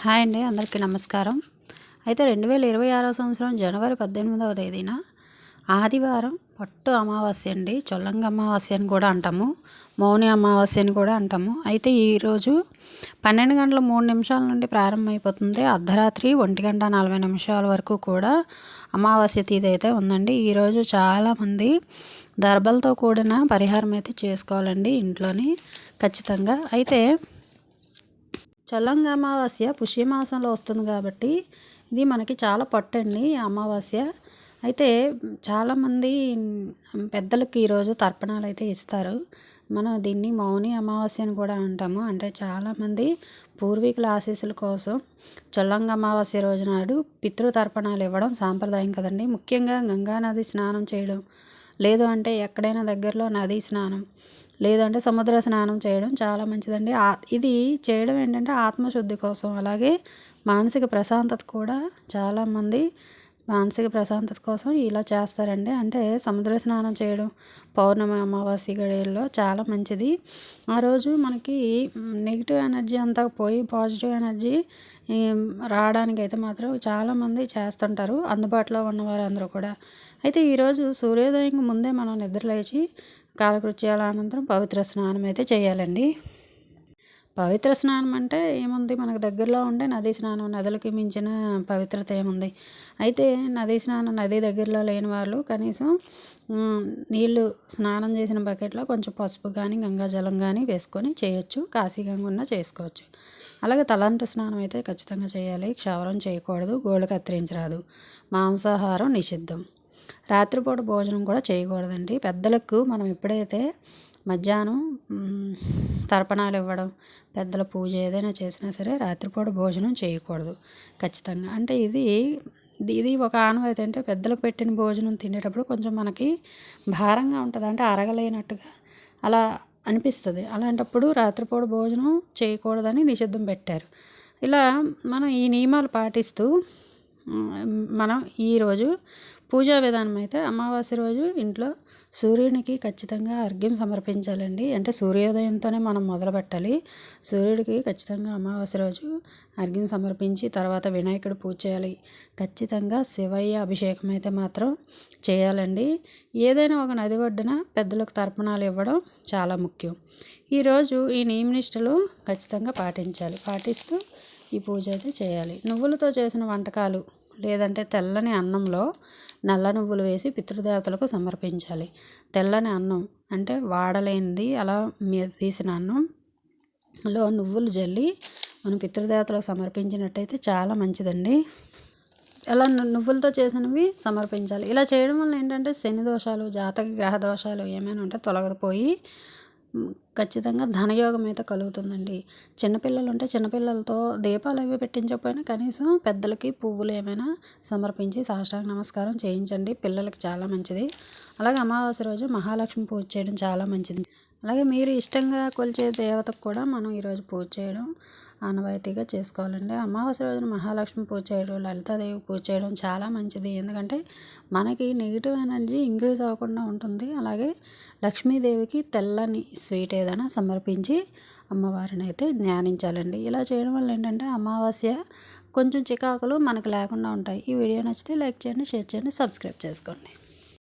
Hi అండి, అందరికీ నమస్కారం. అయితే 2026 సంవత్సరం జనవరి 18వ తేదీన ఆదివారం పట్టు అమావాస్య అండి. చొల్లంగి అమావాస్య అని కూడా అంటాము, మౌని అమావాస్య అని కూడా అంటాము. అయితే ఈరోజు 12 గంటల 3 నిమిషాల నుండి ప్రారంభమైపోతుంది. అర్ధరాత్రి 1:40 వరకు కూడా అమావాస్య తిథి అయితే ఉందండి. ఈరోజు చాలామంది దర్భలతో కూడిన పరిహారం అయితే చేసుకోవాలండి ఇంట్లోని ఖచ్చితంగా. అయితే చొల్లంగి అమావాస్య పుష్యమాసంలో వస్తుంది కాబట్టి ఇది మనకి చాలా పట్టండి అమావాస్య. అయితే చాలామంది పెద్దలకి ఈరోజు తర్పణాలు అయితే ఇస్తారు. మనం దీన్ని మౌని అమావాస్య అని కూడా అంటాము. అంటే చాలామంది పూర్వీకుల ఆశీస్సుల కోసం చొల్లంగి అమావాస్య రోజు నాడు పితృతర్పణాలు ఇవ్వడం సాంప్రదాయం కదండి. ముఖ్యంగా గంగా నది స్నానం చేయడం, లేదు అంటే ఎక్కడైనా దగ్గరలో నదీ స్నానం, లేదంటే సముద్ర స్నానం చేయడం చాలా మంచిదండి. ఇది చేయడం ఏంటంటే ఆత్మశుద్ధి కోసం, అలాగే మానసిక ప్రశాంతత కూడా చాలామంది మానసిక ప్రశాంతత కోసం ఇలా చేస్తారండి. అంటే సముద్ర స్నానం చేయడం పౌర్ణమి అమావాస్య గడియల్లో చాలా మంచిది. ఆ రోజు మనకి నెగిటివ్ ఎనర్జీ అంతా పోయి పాజిటివ్ ఎనర్జీ రావడానికి అయితే మాత్రం చాలామంది చేస్తుంటారు, అందుబాటులో ఉన్నవారు అందరూ కూడా. అయితే ఈరోజు సూర్యోదయం ముందే మనం నిద్రలేచి కాలకృత్యాల అనంతరం పవిత్ర స్నానం అయితే చేయాలండి. పవిత్ర స్నానం అంటే ఏముంది, మనకు దగ్గరలో ఉండే నదీ స్నానం, నదులకి మించిన పవిత్రత ఏముంది. అయితే నదీ స్నానం, నది దగ్గరలో లేని వాళ్ళు కనీసం నీళ్ళు స్నానం చేసిన బకెట్లో కొంచెం పసుపు కానీ గంగాజలం కానీ వేసుకొని చేయొచ్చు. కాశీ గంగున్న చేసుకోవచ్చు. అలాగే తలంటు స్నానం అయితే ఖచ్చితంగా చేయాలి. క్షవరం చేయకూడదు, గోళ్ళు కత్తిరించరాదు, మాంసాహారం నిషిద్ధం, రాత్రిపూట భోజనం కూడా చేయకూడదండి. పెద్దలకు మనం ఎప్పుడైతే మధ్యాహ్నం తర్పణాలు ఇవ్వడం, పెద్దల పూజ ఏదైనా చేసినా సరే రాత్రిపూట భోజనం చేయకూడదు ఖచ్చితంగా. అంటే ఇది ఒక ఆనవాయితీ. అంటే పెద్దలకు పెట్టిన భోజనం తినేటప్పుడు కొంచెం మనకి భారంగా ఉంటుంది, అంటే అరగలేనట్టుగా అలా అనిపిస్తుంది. అలాంటప్పుడు రాత్రిపూట భోజనం చేయకూడదని నిషిద్ధం పెట్టారు. ఇలా మనం ఈ నియమాలు పాటిస్తూ మనం ఈరోజు పూజా విధానం అయితే అమావాస్య రోజు ఇంట్లో సూర్యునికి ఖచ్చితంగా అర్ఘ్యం సమర్పించాలండి. అంటే సూర్యోదయంతోనే మనం మొదలు పెట్టాలి. సూర్యుడికి ఖచ్చితంగా అమావాస్య రోజు అర్ఘ్యం సమర్పించి తర్వాత వినాయకుడు పూజ చేయాలి. ఖచ్చితంగా శివయ్య అభిషేకం అయితే మాత్రం చేయాలండి. ఏదైనా ఒక నది ఒడ్డున పెద్దలకు తర్పణాలు ఇవ్వడం చాలా ముఖ్యం. ఈరోజు ఈ నియమనిష్టలు ఖచ్చితంగా పాటిస్తూ ఈ పూజ అయితే చేయాలి. నువ్వులతో చేసిన వంటకాలు, లేదంటే తెల్లని అన్నంలో నల్ల నువ్వులు వేసి పితృదేవతలకు సమర్పించాలి. తెల్లని అన్నం అంటే వాడలేనిది, అలా మీద తీసిన అన్నంలో నువ్వులు జల్లి మనం పితృదేవతలకు సమర్పించినట్టయితే చాలా మంచిదండి. అలా నువ్వులతో చేసినవి సమర్పించాలి. ఇలా చేయడం వల్ల ఏంటంటే శని దోషాలు, జాతక గ్రహ దోషాలు ఏమైనా ఉంటే తొలగిపోయి ఖచ్చితంగా ధనయోగం అయితే కలుగుతుందండి. చిన్నపిల్లలు ఉంటే చిన్నపిల్లలతో దీపాలు అవి పెట్టించకపోయినా కనీసం పెద్దలకి పువ్వులు ఏమైనా సమర్పించి సాష్టాంగ నమస్కారం చేయించండి, పిల్లలకి చాలా మంచిది. అలాగే అమావాస్య రోజు మహాలక్ష్మి పూజ చేయడం చాలా మంచిది. అలాగే మీరు ఇష్టంగా కొలిచే దేవతకు కూడా మనం ఈరోజు పూజ చేయడం ఆనవాయితీగా చేసుకోవాలండి. అమావాస్య రోజున మహాలక్ష్మి పూజ చేయడం, లలితాదేవి పూజ చేయడం చాలా మంచిది. ఎందుకంటే మనకి నెగిటివ్ ఎనర్జీ ఇంక్రీజ్ అవ్వకుండా ఉంటుంది. అలాగే లక్ష్మీదేవికి తెల్లని స్వీట్ ఏదైనా సమర్పించి అమ్మవారిని అయితే ధ్యానించాలండి. ఇలా చేయడం వల్ల ఏంటంటే అమావాస్య కొంచెం చికాకులు మనకు లేకుండా ఉంటాయి. ఈ వీడియో నచ్చితే లైక్ చేయండి, షేర్ చేయండి, సబ్స్క్రైబ్ చేసుకోండి.